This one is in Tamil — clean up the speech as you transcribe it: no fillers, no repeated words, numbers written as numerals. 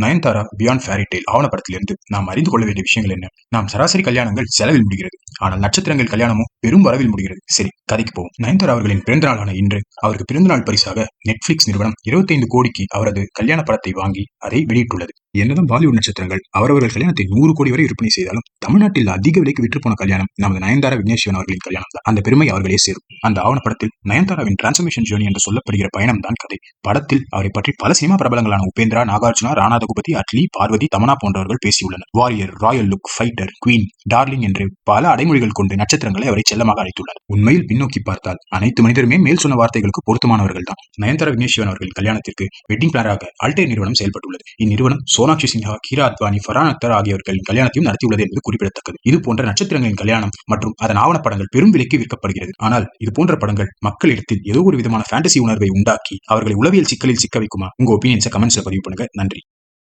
நயன்தாரா பியாண்ட் ஃபேரி டெய்ல் ஆவணப்படத்திலிருந்து நாம் அறிந்து கொள்ள வேண்டிய விஷயங்கள் என்ன? நாம் சராசரி கல்யாணங்கள் செலவில் முடிகிறது, ஆனால் நட்சத்திரங்கள் கல்யாணமோ பெரும் வரவில் முடிகிறது. சரி, கதைக்கு போவோம். நயன்தாரா அவர்களின் பிறந்த நாளான இன்று அவருக்கு பிறந்தநாள் பரிசாக நெட்ஃபிளிக்ஸ் நிறுவனம் 25 கோடிக்கு அவரது கல்யாண படத்தை வாங்கி அதை வெளியிட்டுள்ளது. என்னதான் பாலிவுட் நட்சத்திரங்கள் அவரவர்கள் கல்யாணத்தை 100 கோடி வரை விற்பனை செய்தாலும் தமிழ்நாட்டில் அதிக விலைக்கு விற்று போன கல்யாணம் நமது நயன்தாரா விக்னேஷ் சிவன் அவர்களின் கல்யாணம் தான். அந்த பெருமை அவர்களே சேரும். அந்த ஆவணப்படத்தில் நயன்தாராவின் டிரான்ஸ்ஃபர்மேஷன் ஜேர்னி என்று சொல்லப்படுகிற பயணம் தான் கதை. படத்தில் அவரை பற்றி பல சினிமா பிரபலங்களான உபேந்திரா, நாகார்ஜுனா, ராணா தகுபதி, அட்லி, பார்வதி, தமனா போன்றவர்கள் பேசியுள்ளனர். Warrior, royal look, fighter, queen, darling என்று பல அடைமொழிகள் கொண்டு நட்சத்திரங்களை அவரை செல்லமாக அழைத்துள்ளனர். உண்மையில் பின்னோக்கி பார்த்தால் அனைத்து மனிதருமே மேல் சொன்ன வார்த்தைகளுக்கு பொருத்தமானவர்கள் தான். நயன்தாரா விக்னேஷ் சிவன் அவர்களின் கல்யாணத்திற்கு வெட்டிங் பிளானராக அல்டேர் நிறுவனம் செயல்பட்டுள்ளது. இந்நிறுவனம் சோனாக்ஷி சின்ஹா, கீரா அத்வானி, ஃபர்ஹான் அக்தர் ஆகியோர்களின் கல்யாணத்தையும் நடத்தியுள்ளது என்பது குறிப்பிடத்தக்கது. இது போன்ற நட்சத்திரங்களின் கல்யாணம் மற்றும் அதன் ஆவணப்படங்கள் பெரும் விலைக்கு விற்கப்படுகிறது. ஆனால் இது போன்ற படங்கள் மக்களிடத்தில் ஏதோ ஒரு விதமான ஃபேண்டசி உணர்வை உண்டாக்கி அவர்களை உளவியல் சிக்கலில் சிக்க வைக்குமா? உங்க ஒப்பீனியன்ஸை கமெண்ட்ஸ்ல பதிவு பண்ணுங்க. நன்றி.